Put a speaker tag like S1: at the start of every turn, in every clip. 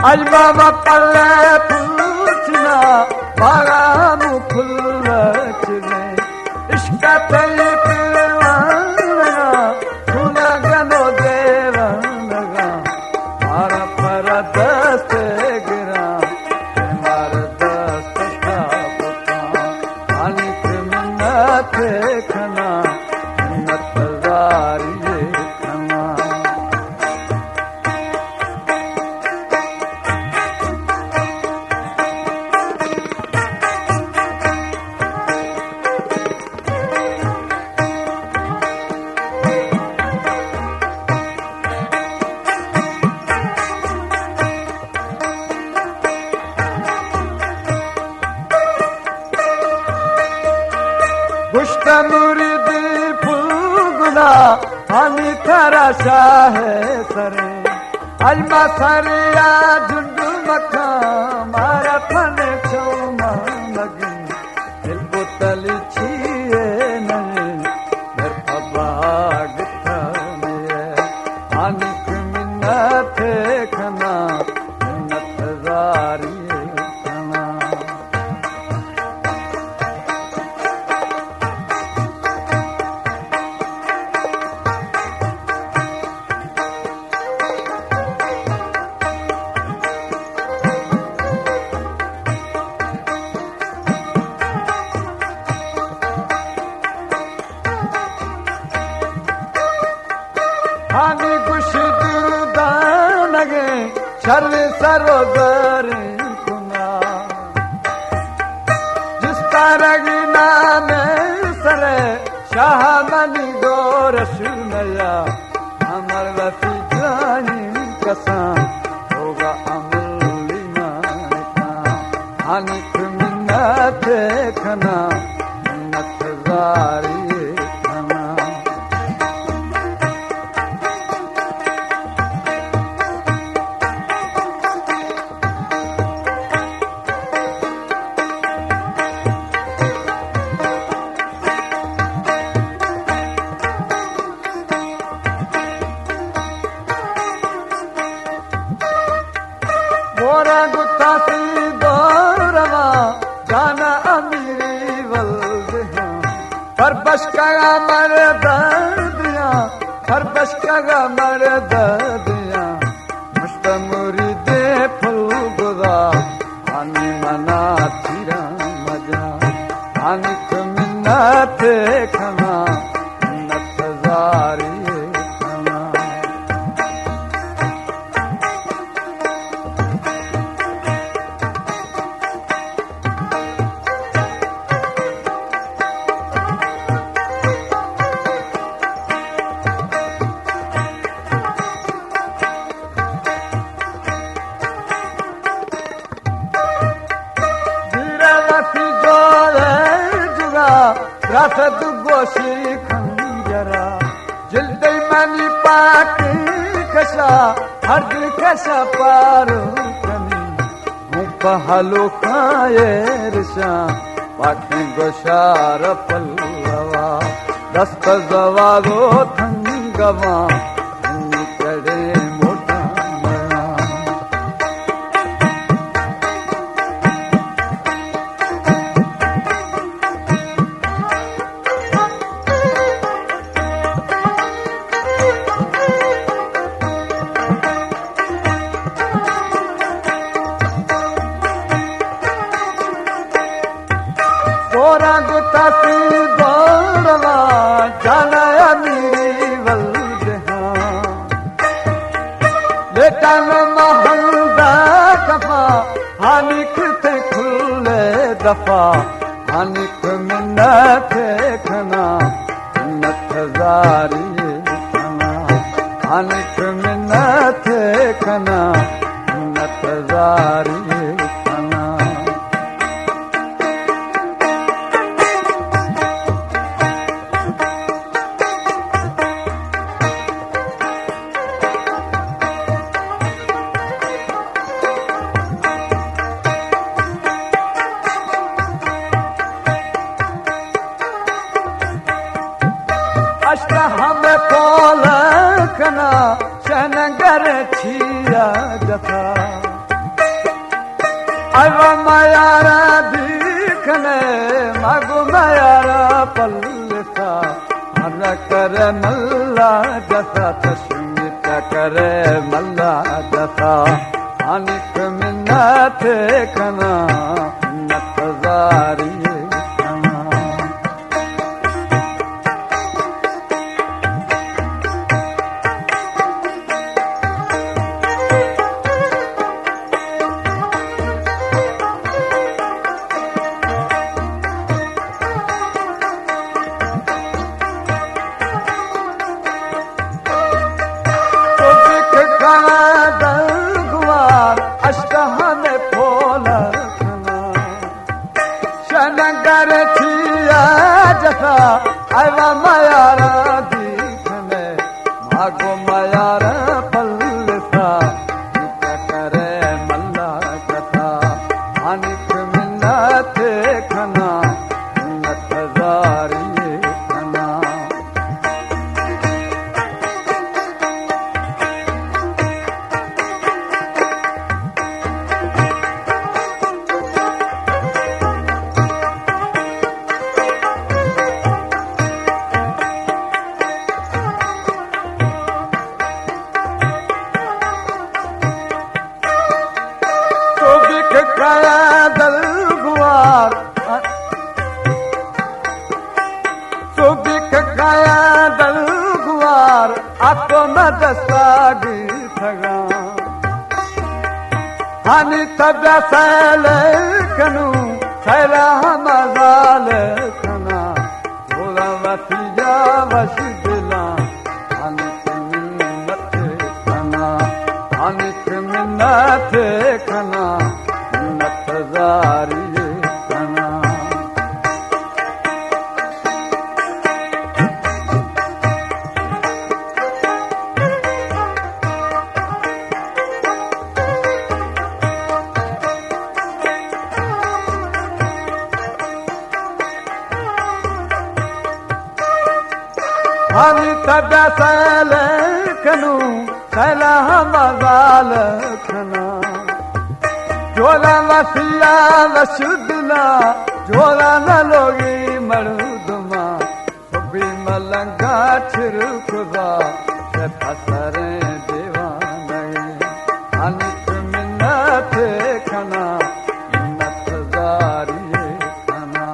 S1: आज बाबा पल्ले पूछना बागा मुखुल चले इश्क तेरी पिलवाना सुना गनो देवानगा मारा पर दस्ते गिरा मार दस्त का पुता अनिक मिन्नत खना मिन्नत जारी खना गुश्त मुरीद फुलगुला हामी थारा शाह सरे अजमा सरिया झुंडू मखा मारा फने चौमा लगी दिल बोतली छिए नहीं घर पबाग थाने अनिक मिन्नत खना मिन्नत जारी खना हानि कुछ दुर्दानगे शर्व सरोदर कुना जिस तारगी नाम सरे शाह मनी गोरश नया हमर वसी जानी कसा होगा अमली मानता हानि मिन्नत खना मिन्नत जारी खना मोरा गुत्ता सी दौरवा जाना अमीरी वल्दिया पर बशका मर दिया पर बशका मर दिया मुश्तमुरी दे फुल गुदा हानि मना तीरा मजा हानि मिन्नत खना मिन्नत जारी खना रसद गोशी खंजरा जल्दी मनी पाक कशा हर दिल कशा पारो कमी हूँ पहलो खाए रिशा पाकी गोशार पल्लवा दस्त जवादो थंगवा करे मोटा मया मोरा गुत्ता सी दौड़वा जाना अमीरी वल्दिया लेटा में महंगा कफा हानिक थे खुले दफा हानिक मिन्नत खना मिन्नत जारी खना हानिक मिन्नत खना मिन्नत जारी खना हमें पोलखना शनगर छिया जथा आवा मायारा दीखने मागो मायारा पल्लसा हर करे मल्ला जसा तस्मित करे मल्ला जसा अनिक मिन्नत खना नतजारी शनगर छिया जसा आवा मायारा दीखने मागो मायारा पल्लसा करे मल्ला जसा अनिक मिन्नत खना नतजारी खना दल गुआर सुबिक काया दल गुआर आतो मदसागी थगा हानि तब्या सैल कनु सैला मजाल खना भोला वसिया वश दिला हानि मिन्नत खना हानि मिन्नत खना नतजारी खना हम तब्या सैल कनु सैला मजाल खना जोला वसिया वसुदला जोला न लोगी मरुदमा सुबी मलंगा छिर खुदा से फसरे दीवाने अनिक मिन्नत खना नतजारी खना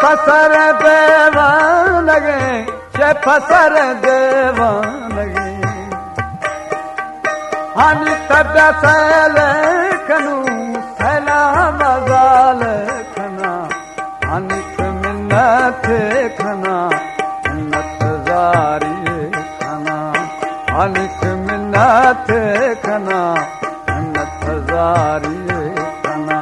S1: फसर देवान लगे से फसर देवान लगे हानि तब्या सैल कनु सैला मजाल खना अनिक मिन्नत खना नतजारी खना अनिक मिन्नत खना नतजारी खना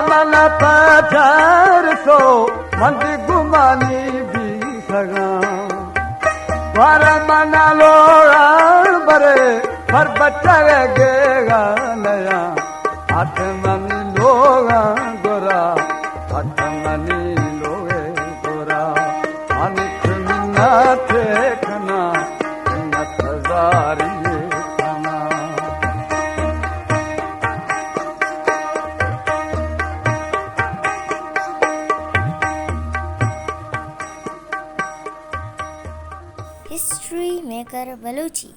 S1: मन पथर सो मंद गुमानी भी सगा पर मना लोड़ा बरे पर बच्चा गेगा नया आठ मनी लोगा गोरा आठ मनी लोगे गोरा अनिक मिन्नत खना नतजारी खना
S2: हिस्ट्री मेकर बलूची।